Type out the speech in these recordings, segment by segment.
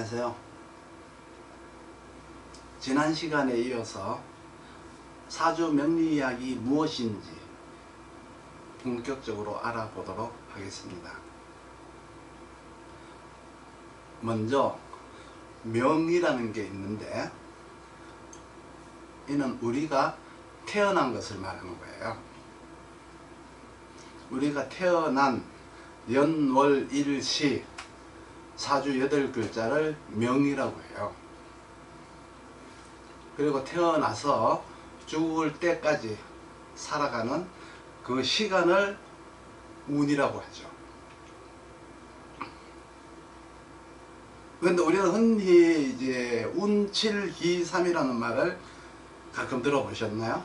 안녕하세요. 지난 시간에 이어서 사주 명리학이 무엇인지 본격적으로 알아보도록 하겠습니다. 먼저 명이라는 게 있는데, 이는 우리가 태어난 것을 말하는 거예요. 우리가 태어난 연월일시 사주 8글자를 명이라고 해요. 그리고 태어나서 죽을 때까지 살아가는 그 시간을 운이라고 하죠. 그런데 우리는 흔히 이제 운칠기삼이라는 말을 가끔 들어보셨나요?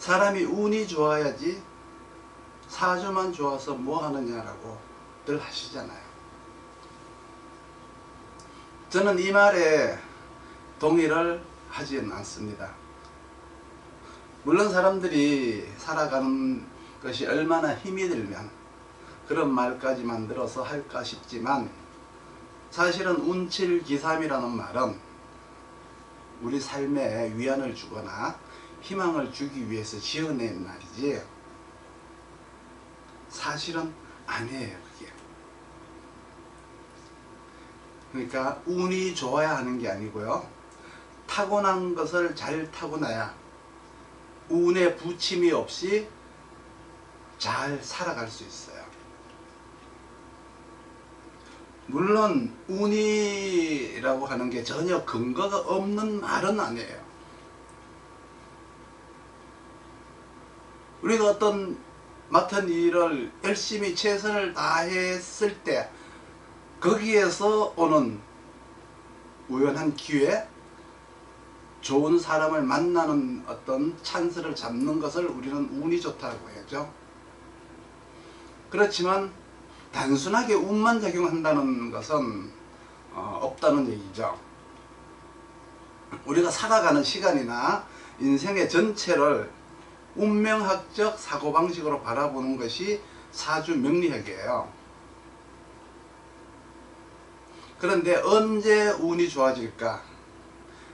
사람이 운이 좋아야지 사주만 좋아서 뭐 하느냐라고 늘 하시잖아요. 저는 이 말에 동의를 하지는 않습니다. 물론 사람들이 살아가는 것이 얼마나 힘이 들면 그런 말까지 만들어서 할까 싶지만, 사실은 운칠기삼이라는 말은 우리 삶에 위안을 주거나 희망을 주기 위해서 지어낸 말이지 사실은 아니에요. 그게. 그러니까 운이 좋아야 하는 게 아니고요, 타고난 것을 잘 타고나야 운에 부침이 없이 잘 살아갈 수 있어요. 물론 운이라고 하는 게 전혀 근거가 없는 말은 아니에요. 우리가 어떤 맡은 일을 열심히 최선을 다했을 때 거기에서 오는 우연한 기회, 좋은 사람을 만나는 어떤 찬스를 잡는 것을 우리는 운이 좋다고 하죠. 그렇지만 단순하게 운만 작용한다는 것은 없다는 얘기죠. 우리가 살아가는 시간이나 인생의 전체를 운명학적 사고방식으로 바라보는 것이 사주 명리학이에요. 그런데 언제 운이 좋아질까?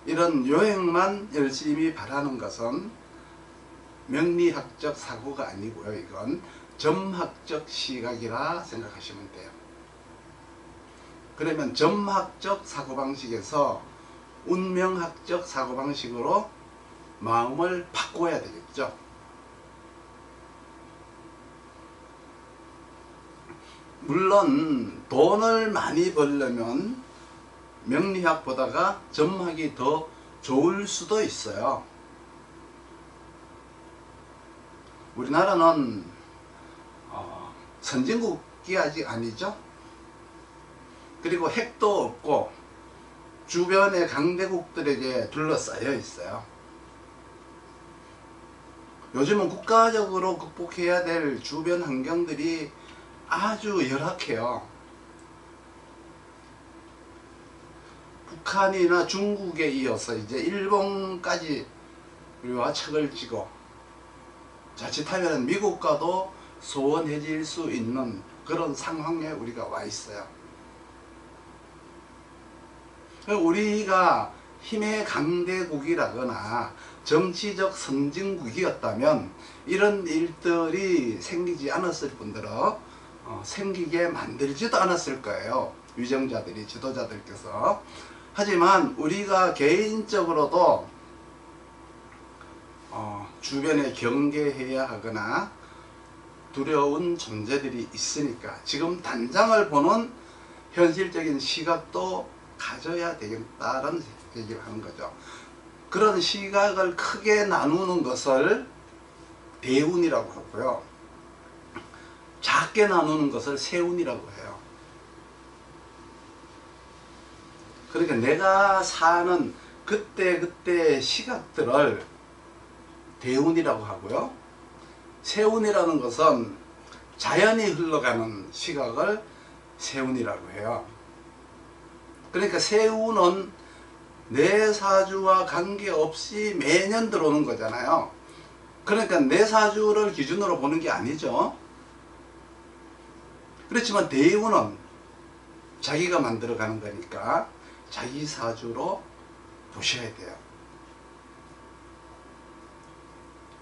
이런 요행만 열심히 바라는 것은 명리학적 사고가 아니고요. 이건 점학적 시각이라 생각하시면 돼요. 그러면 점학적 사고방식에서 운명학적 사고방식으로 마음을 바꿔야 되겠죠. 물론 돈을 많이 벌려면 명리학보다가 점학이 더 좋을 수도 있어요. 우리나라는 선진국이 아직 아니죠. 그리고 핵도 없고 주변의 강대국들에게 둘러싸여 있어요. 요즘은 국가적으로 극복해야 될 주변 환경들이 아주 열악해요. 북한이나 중국에 이어서 이제 일본까지 우리와 척을 지고 자칫하면 미국과도 소원해질 수 있는 그런 상황에 우리가 와 있어요. 우리가 힘의 강대국이라거나 정치적 선진국이었다면 이런 일들이 생기지 않았을 뿐더러 생기게 만들지도 않았을 거예요. 위정자들이, 지도자들께서. 하지만 우리가 개인적으로도 주변에 경계해야 하거나 두려운 존재들이 있으니까 지금 단장을 보는 현실적인 시각도 가져야 되겠다는 얘기를 하는 거죠. 그런 시각을 크게 나누는 것을 대운이라고 하고요, 작게 나누는 것을 세운이라고 해요. 그러니까 내가 사는 그때 시각들을 대운이라고 하고요, 세운이라는 것은 자연이 흘러가는 시각을 세운이라고 해요. 그러니까 세운은 내 사주와 관계없이 매년 들어오는 거잖아요. 그러니까 내 사주를 기준으로 보는 게 아니죠. 그렇지만 대운은 자기가 만들어가는 거니까 자기 사주로 보셔야 돼요.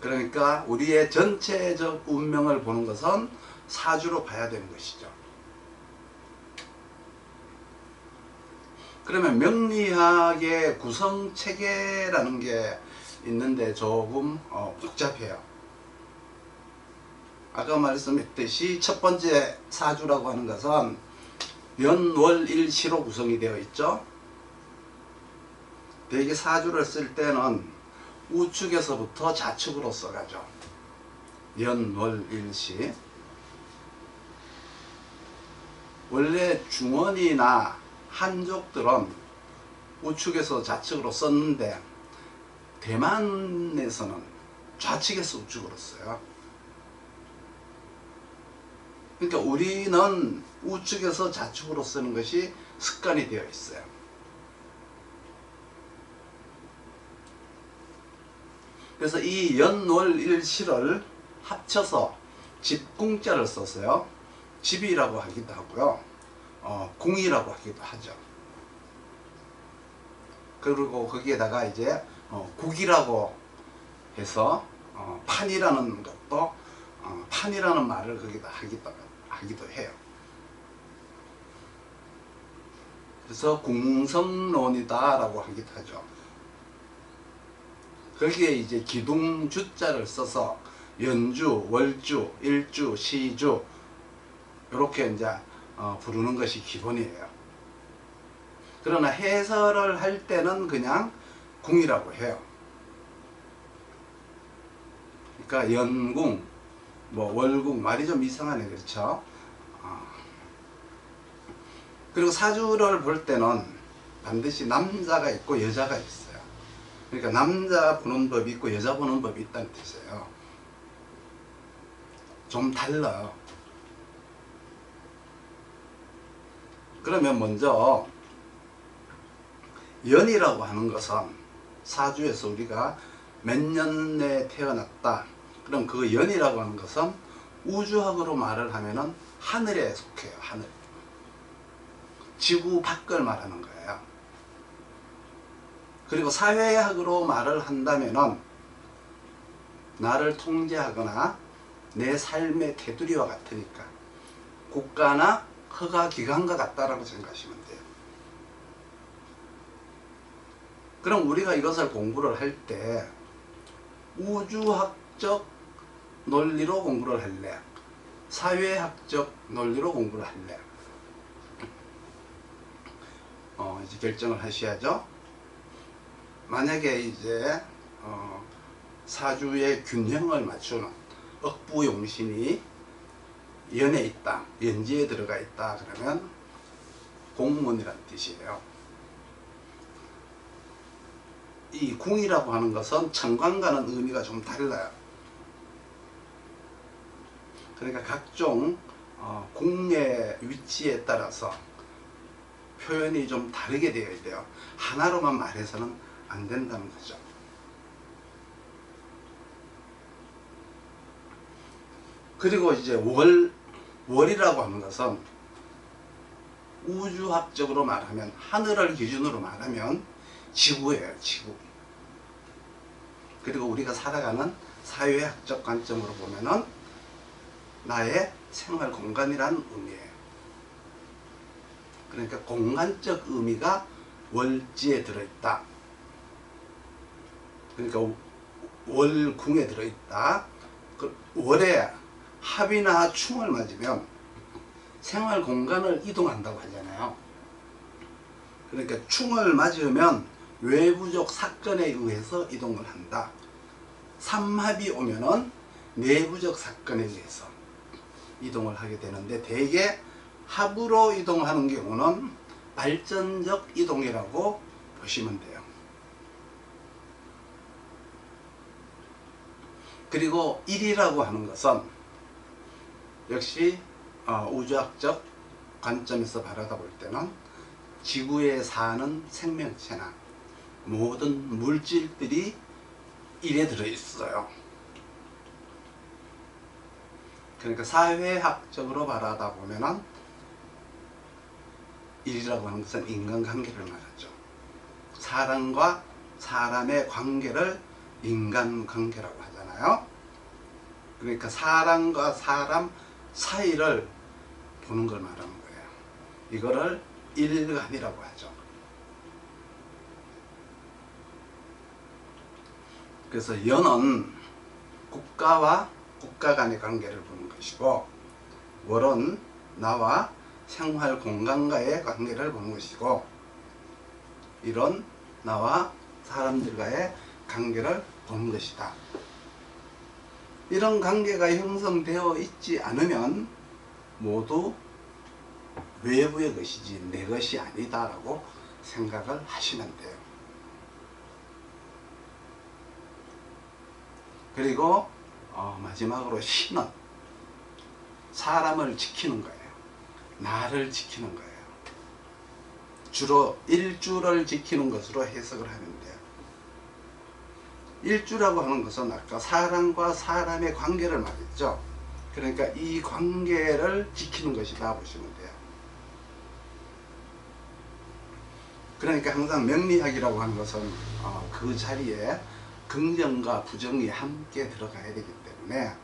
그러니까 우리의 전체적 운명을 보는 것은 사주로 봐야 되는 것이죠. 그러면 명리학의 구성체계라는 게 있는데 조금 복잡해요. 아까 말씀했듯이 첫 번째 사주라고 하는 것은 연월일시로 구성이 되어 있죠. 대개 사주를 쓸 때는 우측에서부터 좌측으로 써가죠. 연월일시. 원래 중원이나 한족들은 우측에서 좌측으로 썼는데 대만에서는 좌측에서 우측으로 써요. 그러니까 우리는 우측에서 좌측으로 쓰는 것이 습관이 되어 있어요. 그래서 이 연월일시를 합쳐서 집궁자를 써서요. 집이라고 하기도 하고요. 궁이라고 하기도 하죠. 그리고 거기에다가 이제 국이라고 해서 판이라는 것도 판이라는 말을 거기다 하기도 해요. 그래서 궁성론이다 라고 하기도 하죠. 거기에 이제 기둥주자를 써서 연주, 월주, 일주, 시주 이렇게 이제 부르는 것이 기본이에요. 그러나 해설을 할 때는 그냥 궁이라고 해요. 그러니까 연궁, 뭐 월궁 말이 좀 이상하네, 그렇죠? 그리고 사주를 볼 때는 반드시 남자가 있고 여자가 있어요. 그러니까 남자 보는 법이 있고 여자 보는 법이 있다는 뜻이에요. 좀 달라요. 그러면 먼저 연이라고 하는 것은 사주에서 우리가 몇 년에 태어났다. 그럼 그 연이라고 하는 것은 우주학으로 말을 하면은 하늘에 속해요. 하늘. 지구 밖을 말하는 거예요. 그리고 사회학으로 말을 한다면은 나를 통제하거나 내 삶의 테두리와 같으니까 국가나 허가기관과 같다라고 생각하시면 돼요. 그럼 우리가 이것을 공부를 할 때 우주학적 논리로 공부를 할래? 사회학적 논리로 공부를 할래? 이제 결정을 하셔야죠. 만약에 이제 사주의 균형을 맞추는 억부용신이 연에 있다, 연지에 들어가 있다 그러면 공문이란 뜻이에요. 이 궁이라고 하는 것은 천관과는 의미가 좀 달라요. 그러니까 각종 궁의 위치에 따라서 표현이 좀 다르게 되어야 돼요. 하나로만 말해서는 안 된다는 거죠. 그리고 이제 월이라고 하는 것은 우주학적으로 말하면 하늘을 기준으로 말하면 지구예요. 지구. 그리고 우리가 살아가는 사회학적 관점으로 보면은 나의 생활 공간이라는 의미예요. 그러니까 공간적 의미가 월지에 들어있다. 그러니까 월궁에 들어있다. 월에 합이나 충을 맞으면 생활 공간을 이동한다고 하잖아요. 그러니까 충을 맞으면 외부적 사건에 의해서 이동을 한다. 삼합이 오면은 내부적 사건에 의해서 이동을 하게 되는데 대개 합으로 이동하는 경우는 발전적 이동이라고 보시면 돼요. 그리고 일이라고 하는 것은 역시 우주학적 관점에서 바라다 볼 때는 지구에 사는 생명체나 모든 물질들이 일에 들어있어요. 그러니까 사회학적으로 바라다 보면은 일이라고 하는 것은 인간관계를 말하죠. 사람과 사람의 관계를 인간관계라고 하잖아요. 그러니까 사람과 사람 사이를 보는 걸 말하는 거예요. 이거를 일간이라고 하죠. 그래서 연은 국가와 국가 간의 관계를 보는 것이고, 월은 나와 생활 공간과의 관계를 보는 것이고, 일은 나와 사람들과의 관계를 보는 것이다. 이런 관계가 형성되어 있지 않으면 모두 외부의 것이지 내 것이 아니다 라고 생각을 하시면 돼요. 그리고 마지막으로 신은 사람을 지키는 거예요. 나를 지키는 거예요. 주로 일주를 지키는 것으로 해석을 하면 돼요. 일주라고 하는 것은 아까 사람과 사람의 관계를 말했죠. 그러니까 이 관계를 지키는 것이다 보시면 돼요. 그러니까 항상 명리학이라고 하는 것은 그 자리에 긍정과 부정이 함께 들어가야 되기 때문에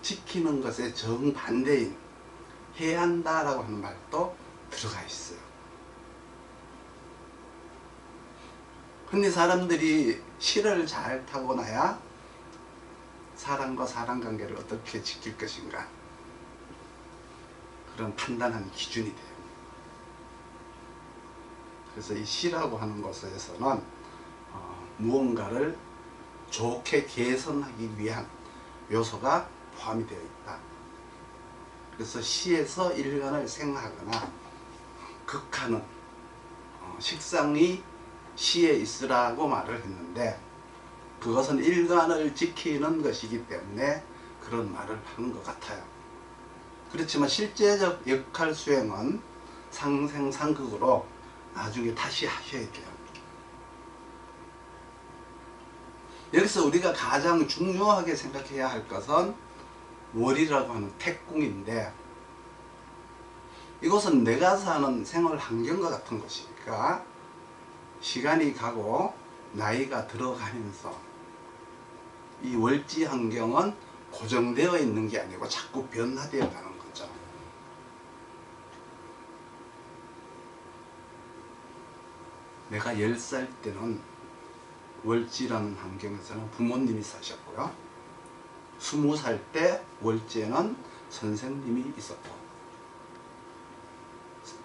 지키는 것의 정반대인 해야 한다라고 하는 말도 들어가 있어요. 흔히 사람들이 실을 잘 타고나야 사람과 사람 관계를 어떻게 지킬 것인가 그런 판단하는 기준이 돼요. 그래서 이 시라고 하는 것에서는 무언가를 좋게 개선하기 위한 요소가 포함이 되어 있다. 그래서 시에서 일간을 생각하거나 극하는 식상이 시에 있으라고 말을 했는데, 그것은 일간을 지키는 것이기 때문에 그런 말을 하는 것 같아요. 그렇지만 실제적 역할 수행은 상생상극으로 나중에 다시 하셔야 돼요. 여기서 우리가 가장 중요하게 생각해야 할 것은 월이라고 하는 태궁인데, 이것은 내가 사는 생활 환경과 같은 것이니까 시간이 가고 나이가 들어가면서 이 월지 환경은 고정되어 있는 게 아니고 자꾸 변화되어 가는 거죠. 내가 10살 때는 월지라는 환경에서는 부모님이 사셨고요. 20살 때 월지에는 선생님이 있었고,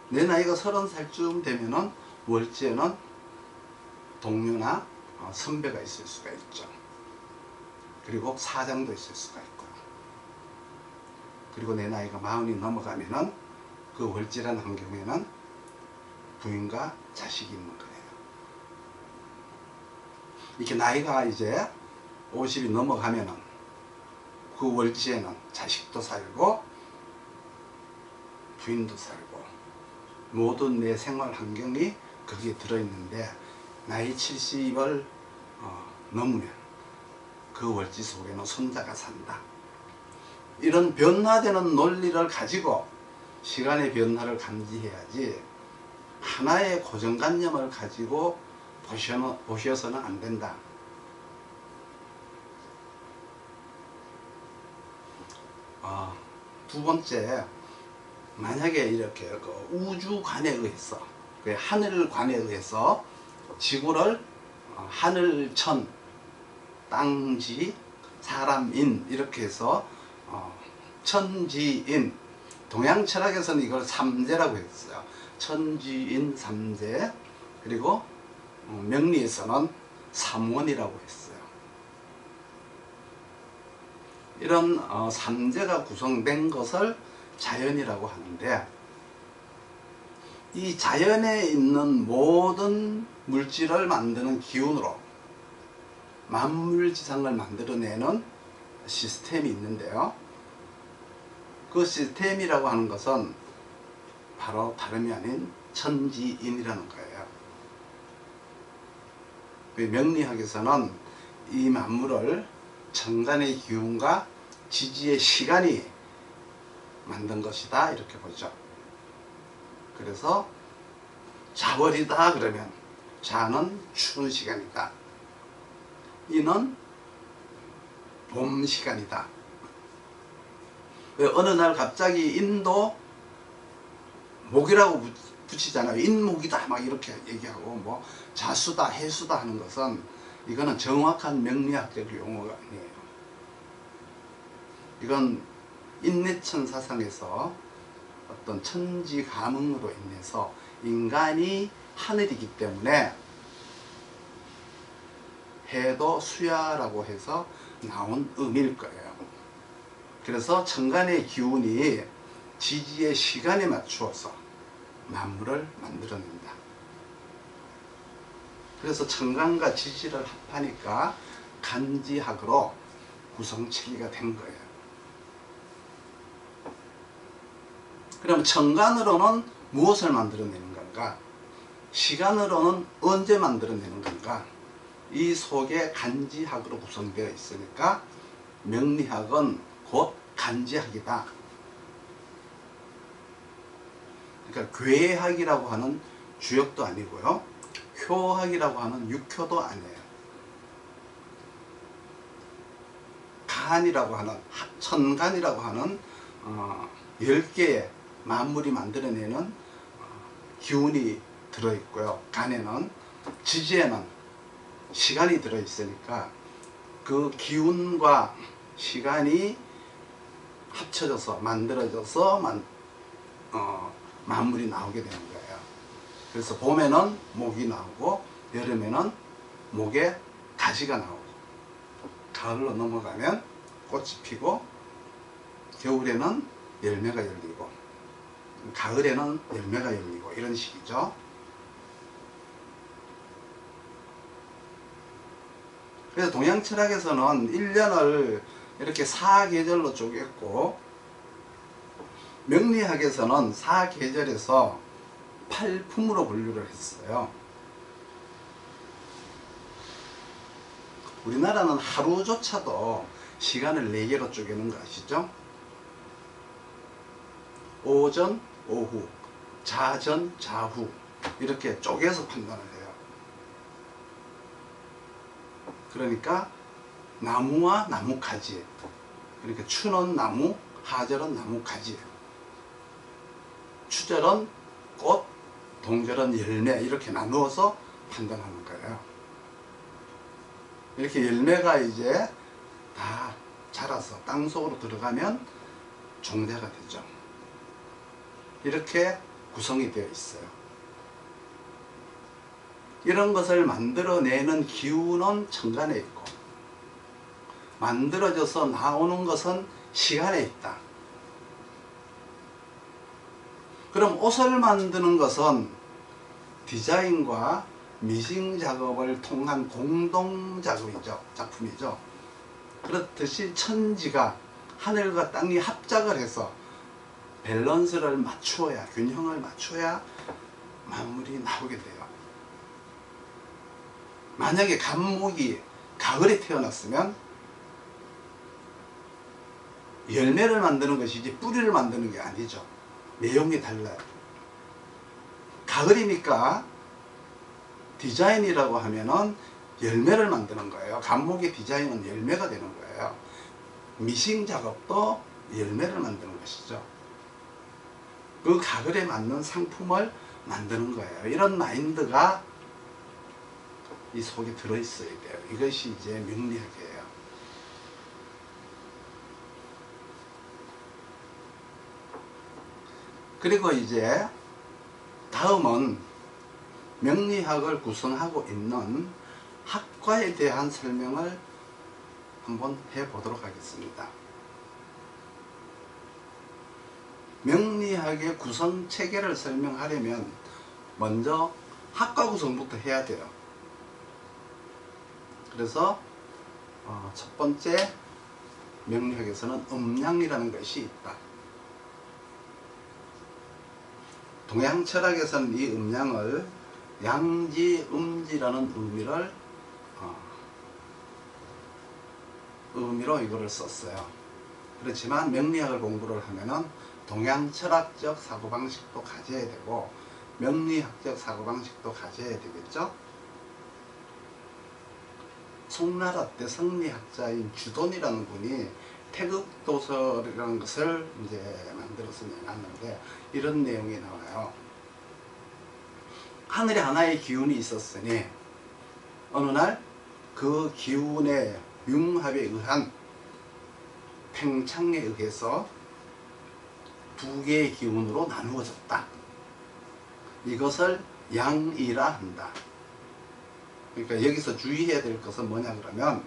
내 나이가 30살쯤 되면은 월지에는 동료나 선배가 있을 수가 있죠. 그리고 사장도 있을 수가 있고요. 그리고 내 나이가 40이 넘어가면은 그 월지라는 환경에는 부인과 자식이 있는 거예요. 이렇게 나이가 이제 50이 넘어가면은 그 월지에는 자식도 살고 부인도 살고 모든 내 생활 환경이 거기에 들어있는데, 나이 70을 넘으면 그 월지 속에는 손자가 산다. 이런 변화되는 논리를 가지고 시간의 변화를 감지해야지 하나의 고정관념을 가지고 보셔서는 안 된다. 두 번째, 만약에 이렇게 우주관에 의해서, 하늘관에 의해서 지구를 하늘천, 땅지, 사람인 이렇게 해서 천지인, 동양 철학에서는 이걸 삼재라고 했어요. 천지인 삼재, 그리고 명리에서는 삼원이라고 했어요. 이런 삼재가 구성된 것을 자연이라고 하는데, 이 자연에 있는 모든 물질을 만드는 기운으로 만물지상을 만들어내는 시스템이 있는데요. 그 시스템이라고 하는 것은 바로 다름이 아닌 천지인이라는 거예요. 명리학에서는 이 만물을 천간의 기운과 지지의 시간이 만든 것이다 이렇게 보죠. 그래서 자월이다 그러면 자는 추운 시간이다. 이는 봄 시간이다. 왜 어느 날 갑자기 인도 목이라고 붙이잖아요. 인목이다 막 이렇게 얘기하고 뭐 자수다 해수다 하는 것은 이거는 정확한 명리학적 용어가 아니에요. 이건 인내천 사상에서 어떤 천지 감흥으로 인해서 인간이 하늘이기 때문에 해도 수야라고 해서 나온 의미일 거예요. 그래서 천간의 기운이 지지의 시간에 맞추어서 만물을 만들어낸다. 그래서 천간과 지지를 합하니까 간지학으로 구성체계가 된 거예요. 그럼 천간으로는 무엇을 만들어내는 건가? 시간으로는 언제 만들어내는 건가? 이 속에 간지학으로 구성되어 있으니까 명리학은 곧 간지학이다. 그러니까 괴학이라고 하는 주역도 아니고요. 효학이라고 하는 육효도 아니에요. 간이라고 하는 천간이라고 하는 10개의 만물이 만들어내는 기운이 들어있고요. 간에는 지지에는 시간이 들어있으니까 그 기운과 시간이 합쳐져서 만들어져서 만물이 나오게 되는 거예요. 그래서 봄에는 목이 나오고 여름에는 목에 가지가 나오고 가을로 넘어가면 꽃이 피고 겨울에는 열매가 열리고 가을에는 열매가 열리고 이런 식이죠. 그래서 동양철학에서는 1년을 이렇게 4계절로 쪼갰고 명리학에서는 4계절에서 8품으로 분류를 했어요. 우리나라는 하루조차도 시간을 4개로 쪼개는 거 아시죠? 오전, 오후, 자전, 자후 이렇게 쪼개서 판단을 해요. 그러니까 나무와 나뭇가지, 그러니까 추는 나무, 하절은 나뭇가지, 추절은 꽃, 동절은 열매 이렇게 나누어서 판단하는 거예요. 이렇게 열매가 이제 다 자라서 땅속으로 들어가면 종자가 되죠. 이렇게 구성이 되어 있어요. 이런 것을 만들어내는 기운은 천간에 있고 만들어져서 나오는 것은 시간에 있다. 그럼 옷을 만드는 것은 디자인과 미싱 작업을 통한 공동 작품이죠. 그렇듯이 천지가 하늘과 땅이 합작을 해서 밸런스를 맞추어야, 균형을 맞춰야 만물이 나오게 돼요. 만약에 간목이 가을에 태어났으면 열매를 만드는 것이지 뿌리를 만드는 게 아니죠. 내용이 달라요. 가을이니까 디자인이라고 하면은 열매를 만드는 거예요. 간목의 디자인은 열매가 되는 거예요. 미싱 작업도 열매를 만드는 것이죠. 그 가을에 맞는 상품을 만드는 거예요. 이런 마인드가 이 속에 들어있어야 돼요. 이것이 이제 명리학이에요. 그리고 이제 다음은 명리학을 구성하고 있는 학과에 대한 설명을 한번 해보도록 하겠습니다. 명리학의 구성 체계를 설명하려면 먼저 학과 구성부터 해야 돼요. 그래서 첫 번째 명리학에서는 음양이라는 것이 있다. 동양 철학에서는 이 음양을 양지, 음지라는 의미로 이거를 썼어요. 그렇지만 명리학을 공부를 하면은 동양 철학적 사고방식도 가져야 되고 명리학적 사고방식도 가져야 되겠죠. 송나라 때 성리학자인 주돈이라는 분이 태극도설이라는 것을 이제 만들어서 내놨는데 이런 내용이 나와요. 하늘에 하나의 기운이 있었으니 어느 날 그 기운의 융합에 의한 팽창에 의해서 두 개의 기운으로 나누어졌다. 이것을 양이라 한다. 그러니까 여기서 주의해야 될 것은 뭐냐 그러면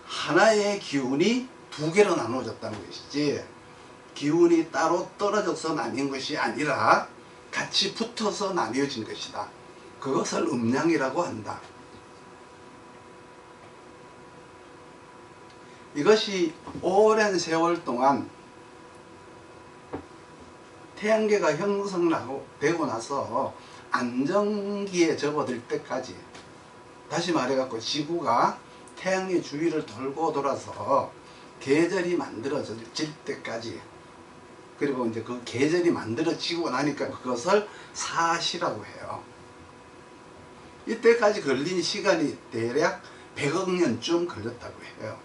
하나의 기운이 두 개로 나누어졌다는 것이지 기운이 따로 떨어져서 나뉜 것이 아니라 같이 붙어서 나뉘어진 것이다. 그것을 음양이라고 한다. 이것이 오랜 세월 동안 태양계가 형성되고 나서 안정기에 접어들 때까지, 다시 말해갖고 지구가 태양의 주위를 돌고 돌아서 계절이 만들어질 때까지, 그리고 이제 그 계절이 만들어지고 나니까 그것을 사시라고 해요. 이때까지 걸린 시간이 대략 100억 년쯤 걸렸다고 해요.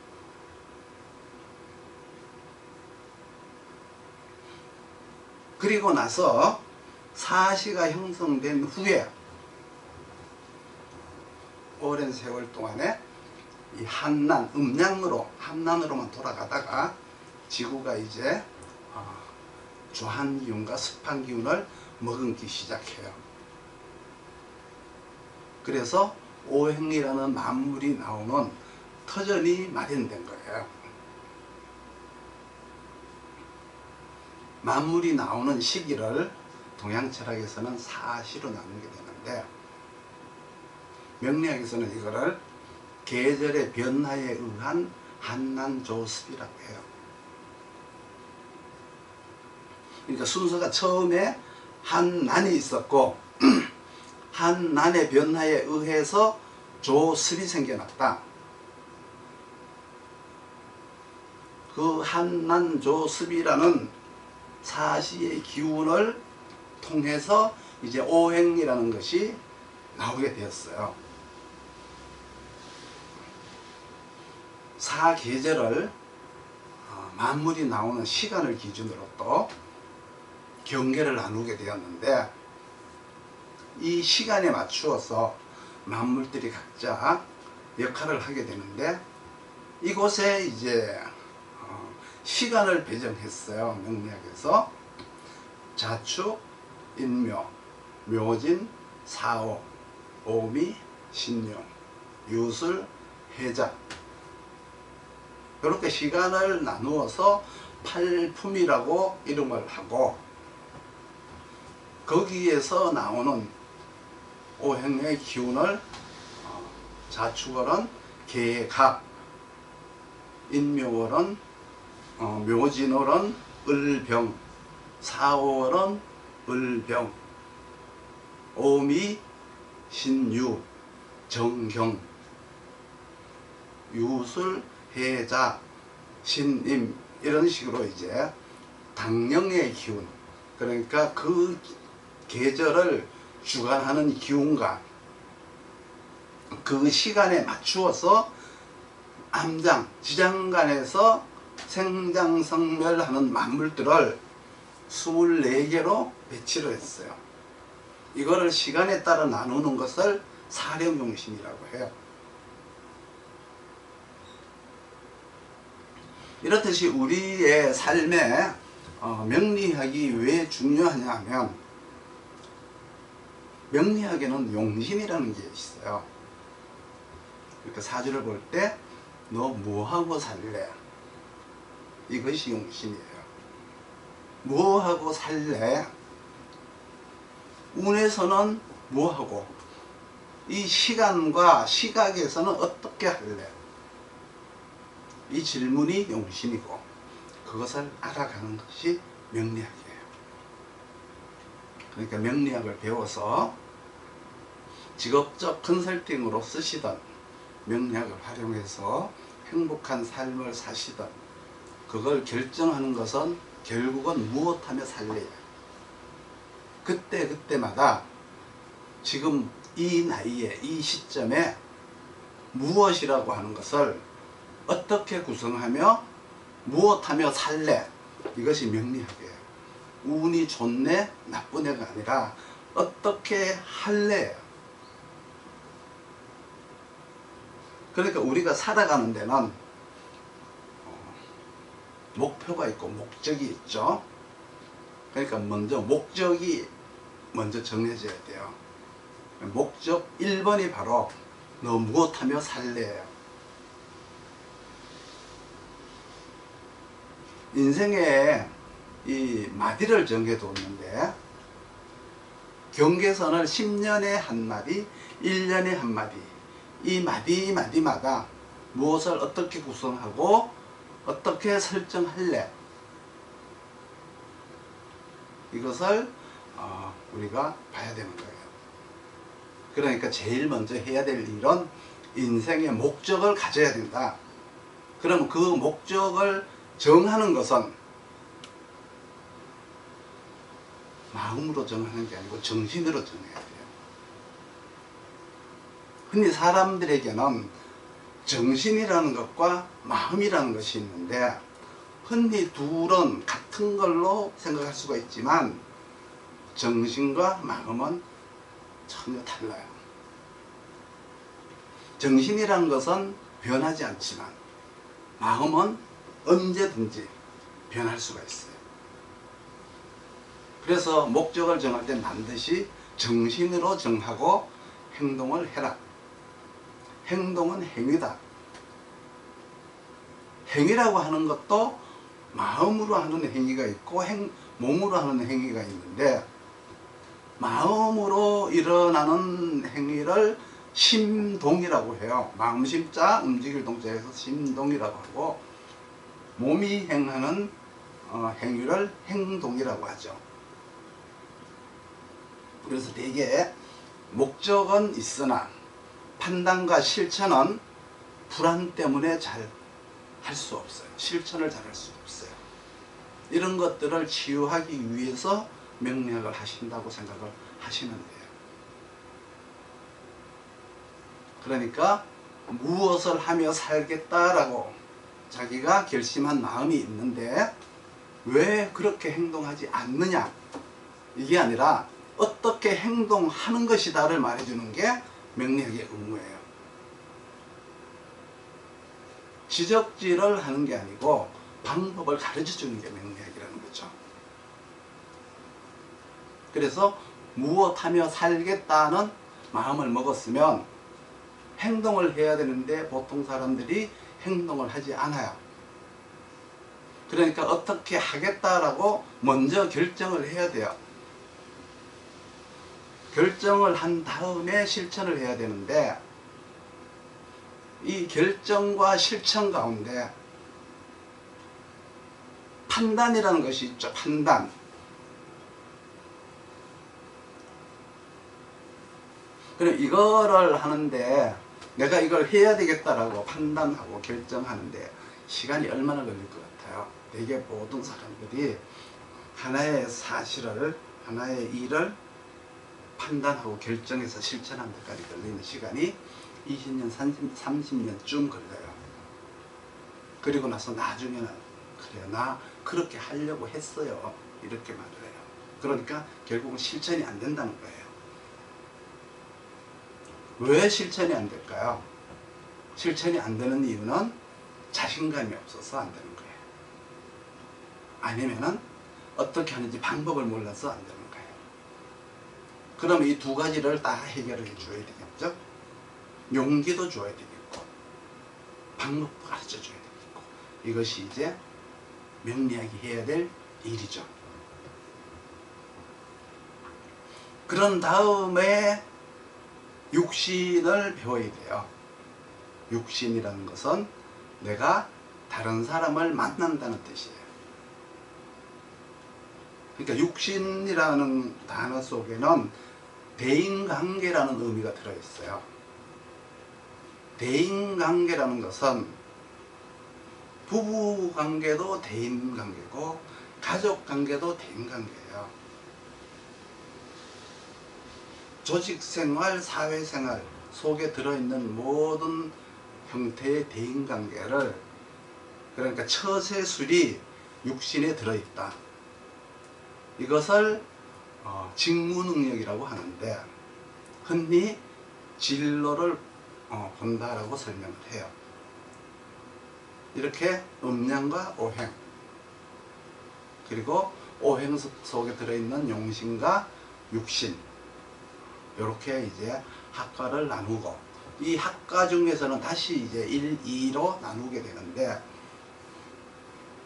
그리고 나서 사시가 형성된 후에 오랜 세월 동안에 이 한난, 한난으로만 돌아가다가 지구가 이제 주한기운과 습한기운을 머금기 시작해요. 그래서 오행이라는 만물이 나오는 터전이 마련된 거예요. 만물이 나오는 시기를 동양철학에서는 사시로 나누게 되는데 명리학에서는 이거를 계절의 변화에 의한 한난조습이라고 해요. 그러니까 순서가 처음에 한난이 있었고 한난의 변화에 의해서 조습이 생겨났다. 그 한난조습이라는 사시의 기운을 통해서 이제 오행이라는 것이 나오게 되었어요. 사계절을 만물이 나오는 시간을 기준으로 또 경계를 나누게 되었는데 이 시간에 맞추어서 만물들이 각자 역할을 하게 되는데 이곳에 이제 시간을 배정했어요. 명리학에서 자축, 인묘, 묘진, 사오, 오미, 신용, 유술, 해자, 이렇게 시간을 나누어서 팔품이라고 이름을 하고 거기에서 나오는 오행의 기운을 자축월은 개갑, 인묘월은 묘진월은 을병, 사오월은 을병, 오미, 신유, 정경, 유술, 해자, 신임, 이런 식으로 이제 당령의 기운, 그러니까 그 계절을 주관하는 기운과 그 시간에 맞추어서 암장, 지장간에서 생장성멸하는 만물들을 24개로 배치를 했어요. 이거를 시간에 따라 나누는 것을 사령용신이라고 해요. 이렇듯이 우리의 삶에 명리학이 왜 중요하냐 하면 명리학에는 용신이라는 게 있어요. 그러니까 사주를 볼 때 너 뭐하고 살래? 이것이 용신이에요. 뭐하고 살래? 운에서는 뭐하고, 이 시간과 시각에서는 어떻게 할래? 이 질문이 용신이고 그것을 알아가는 것이 명리학이에요. 그러니까 명리학을 배워서 직업적 컨설팅으로 쓰시던 명리학을 활용해서 행복한 삶을 사시던 그걸 결정하는 것은 결국은 무엇하며 살래요. 그때마다 지금 이 나이에 이 시점에 무엇이라고 하는 것을 어떻게 구성하며 무엇하며 살래, 이것이 명리학이에요. 운이 좋네 나쁜 애가 아니라 어떻게 할래. 그러니까 우리가 살아가는 데는 목표가 있고 목적이 있죠. 그러니까 먼저 목적이 먼저 정해져야 돼요. 목적 1번이 바로 너 무엇하며 살래예요. 인생에 이 마디를 정해뒀는데 경계선을 10년에 한 마디, 1년에 한 마디, 이 마디마다 무엇을 어떻게 구성하고 어떻게 설정할래, 이것을 우리가 봐야 되는 거예요. 그러니까 제일 먼저 해야 될 일은 인생의 목적을 가져야 된다. 그럼 그 목적을 정하는 것은 마음으로 정하는 게 아니고 정신으로 정해야 돼요. 흔히 사람들에게는 정신이라는 것과 마음이라는 것이 있는데 흔히 둘은 같은 걸로 생각할 수가 있지만 정신과 마음은 전혀 달라요. 정신이라는 것은 변하지 않지만 마음은 언제든지 변할 수가 있어요. 그래서 목적을 정할 때 반드시 정신으로 정하고 행동을 해라. 행동은 행위다. 행위라고 하는 것도 마음으로 하는 행위가 있고 몸으로 하는 행위가 있는데 마음으로 일어나는 행위를 심동이라고 해요. 마음심자 움직일 동자에서 심동이라고 하고 몸이 행하는 행위를 행동이라고 하죠. 그래서 대개 목적은 있으나 판단과 실천은 불안 때문에 잘 할 수 없어요. 실천을 잘 할 수 없어요. 이런 것들을 치유하기 위해서 명리학을 하신다고 생각을 하시면 돼요. 그러니까 무엇을 하며 살겠다라고 자기가 결심한 마음이 있는데 왜 그렇게 행동하지 않느냐, 이게 아니라 어떻게 행동하는 것이다를 말해주는 게 명리학의 의무예요. 지적질을 하는 게 아니고 방법을 가르쳐주는 게 명리학이라는 거죠. 그래서 무엇하며 살겠다는 마음을 먹었으면 행동을 해야 되는데 보통 사람들이 행동을 하지 않아요. 그러니까 어떻게 하겠다라고 먼저 결정을 해야 돼요. 결정을 한 다음에 실천을 해야 되는데 이 결정과 실천 가운데 판단이라는 것이 있죠. 판단. 그럼 이거를 하는데 내가 이걸 해야 되겠다라고 판단하고 결정하는데 시간이 얼마나 걸릴 것 같아요? 되게 모든 사람들이 하나의 사실을, 하나의 일을 판단하고 결정해서 실천하는 데까지 걸리는 시간이 20년, 30년쯤 걸려요. 그리고 나서 나중에는 그래, 나 그렇게 하려고 했어요, 이렇게 말을 해요. 그러니까 결국은 실천이 안 된다는 거예요. 왜 실천이 안 될까요? 실천이 안 되는 이유는 자신감이 없어서 안 되는 거예요. 아니면은 어떻게 하는지 방법을 몰라서 안 되는 거예요. 그럼 이 두 가지를 다 해결해 줘야 되겠죠? 용기도 줘야 되겠고 방법도 가르쳐 줘야 되겠고 이것이 이제 명리학이 해야 될 일이죠. 그런 다음에 육신을 배워야 돼요. 육신이라는 것은 내가 다른 사람을 만난다는 뜻이에요. 그러니까 육신이라는 단어 속에는 대인관계라는 의미가 들어있어요. 대인관계라는 것은 부부관계도 대인관계고 가족관계도 대인관계예요. 조직생활, 사회생활 속에 들어있는 모든 형태의 대인관계를, 그러니까 처세술이 육신에 들어있다. 이것을 직무능력이라고 하는데 흔히 진로를 본다라고 설명을 해요. 이렇게 음양과 오행, 그리고 오행 속에 들어있는 용신과 육신, 이렇게 이제 학과를 나누고, 이 학과 중에서는 다시 이제 1, 2로 나누게 되는데,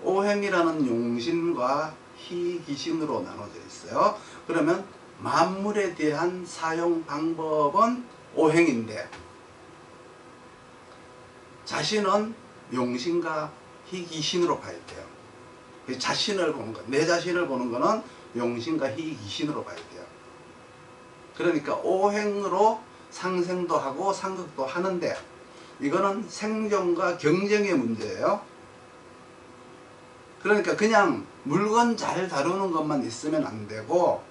오행이라는 용신과 희귀신으로 나눠져 있어요. 그러면 만물에 대한 사용 방법은 오행인데, 자신은 용신과 희귀신으로 봐야 돼요. 자신을 보는 것, 내 자신을 보는 거는 용신과 희귀신으로 봐야 돼요. 그러니까 오행으로 상생도 하고 상극도 하는데, 이거는 생존과 경쟁의 문제예요. 그러니까 그냥 물건 잘 다루는 것만 있으면 안 되고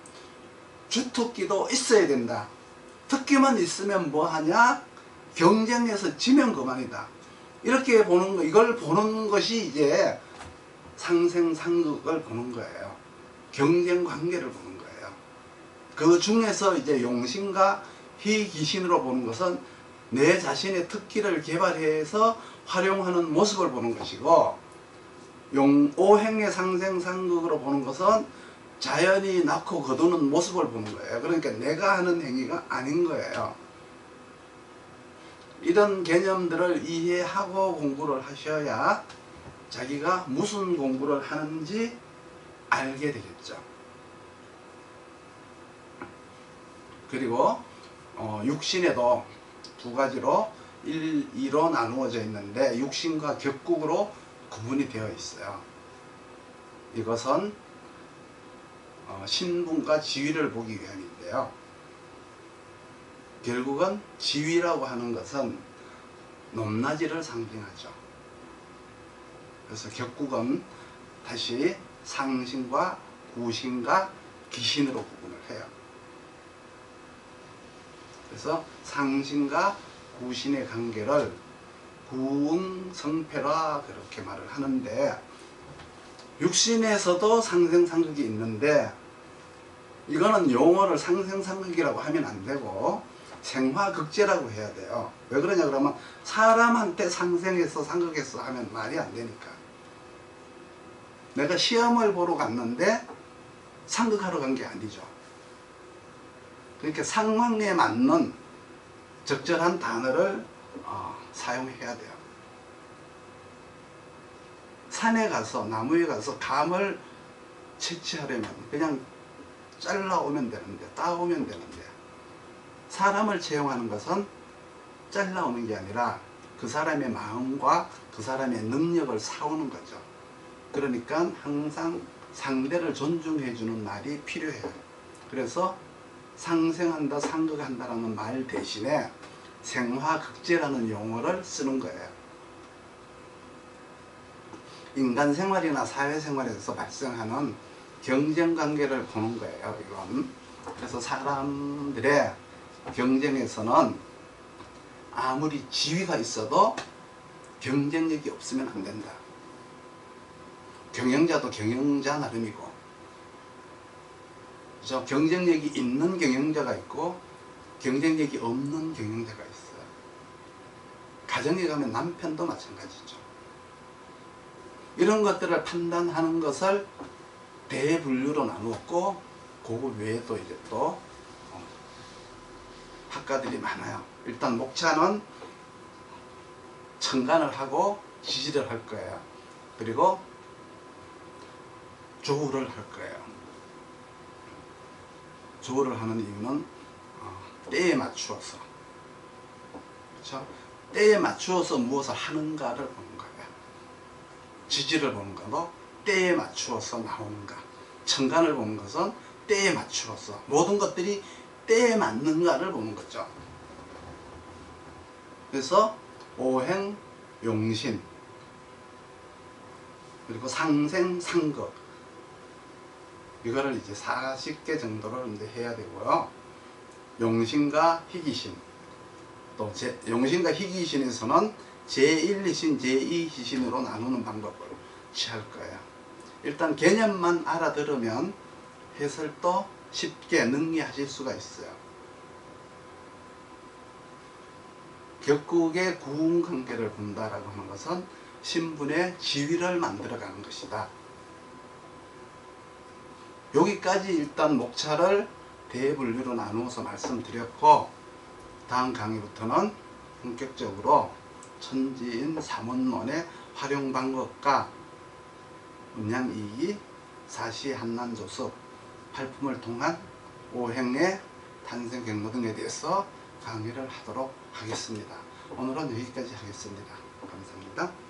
주특기도 있어야 된다. 특기만 있으면 뭐 하냐? 경쟁에서 지면 그만이다. 이렇게 보는 거, 이걸 보는 것이 이제 상생상극을 보는 거예요. 경쟁 관계를 보는 거예요. 그 중에서 이제 용신과 희귀신으로 보는 것은 내 자신의 특기를 개발해서 활용하는 모습을 보는 것이고, 오행의 상생상극으로 보는 것은 자연이 낳고 거두는 모습을 보는 거예요. 그러니까 내가 하는 행위가 아닌 거예요. 이런 개념들을 이해하고 공부를 하셔야 자기가 무슨 공부를 하는지 알게 되겠죠. 그리고 육신에도 두 가지로 1, 2로 나누어져 있는데, 육신과 격국으로 구분이 되어 있어요. 이것은 신분과 지위를 보기 위함인데요. 결국은 지위라고 하는 것은 높낮이를 상징하죠. 그래서 격국은 다시 상신과 구신과 귀신으로 구분을 해요. 그래서 상신과 구신의 관계를 구응성패라 그렇게 말을 하는데, 육신에서도 상생상극이 있는데 이거는 용어를 상생상극이라고 하면 안 되고 생화극제라고 해야 돼요. 왜 그러냐 그러면 사람한테 상생했어 상극했어 하면 말이 안 되니까. 내가 시험을 보러 갔는데 상극하러 간 게 아니죠. 그러니까 상황에 맞는 적절한 단어를 사용해야 돼요. 산에 가서 나무에 가서 감을 채취하려면 그냥 잘라오면 되는데, 따오면 되는데, 사람을 채용하는 것은 잘라오는 게 아니라 그 사람의 마음과 그 사람의 능력을 사오는 거죠. 그러니까 항상 상대를 존중해 주는 말이 필요해요. 그래서 상생한다, 상극한다라는 말 대신에 생화극제라는 용어를 쓰는 거예요. 인간 생활이나 사회생활에서 발생하는 경쟁관계를 보는 거예요, 이건. 그래서 사람들의 경쟁에서는 아무리 지위가 있어도 경쟁력이 없으면 안 된다. 경영자도 경영자 나름이고, 그래서 경쟁력이 있는 경영자가 있고 경쟁력이 없는 경영자가 있어요. 가정에 가면 남편도 마찬가지죠. 이런 것들을 판단하는 것을 대분류로 나누었고, 그 외에도 이제 또 학과들이 많아요. 일단 목차는 천간을 하고 지지를 할 거예요. 그리고 조우를 할 거예요. 조우를 하는 이유는 때에 맞추어서, 그렇죠? 때에 맞추어서 무엇을 하는가를 보는 거예요. 지지를 보는 것도 때에 맞추어서 나오는가, 천간을 보는 것은 때에 맞추어서 모든 것들이 때에 맞는가를 보는 거죠. 그래서 오행, 용신, 그리고 상생, 상극, 이거를 이제 40개 정도를 이제 해야 되고요. 용신과 희귀신, 또 용신과 희귀신에서는 제1희신, 제2희신으로 나누는 방법을 취할 거예요. 일단 개념만 알아들으면 해설도 쉽게 능리하실 수가 있어요. 격국의 구운관계를 본다라고 하는 것은 신분의 지위를 만들어가는 것이다. 여기까지 일단 목차를 대분류로 나누어서 말씀드렸고, 다음 강의부터는 본격적으로 천지인 삼원론의 활용 방법과 음양이익이, 사시한난조습, 팔품을 통한 오행의 탄생 경로 등에 대해서 강의를 하도록 하겠습니다. 오늘은 여기까지 하겠습니다. 감사합니다.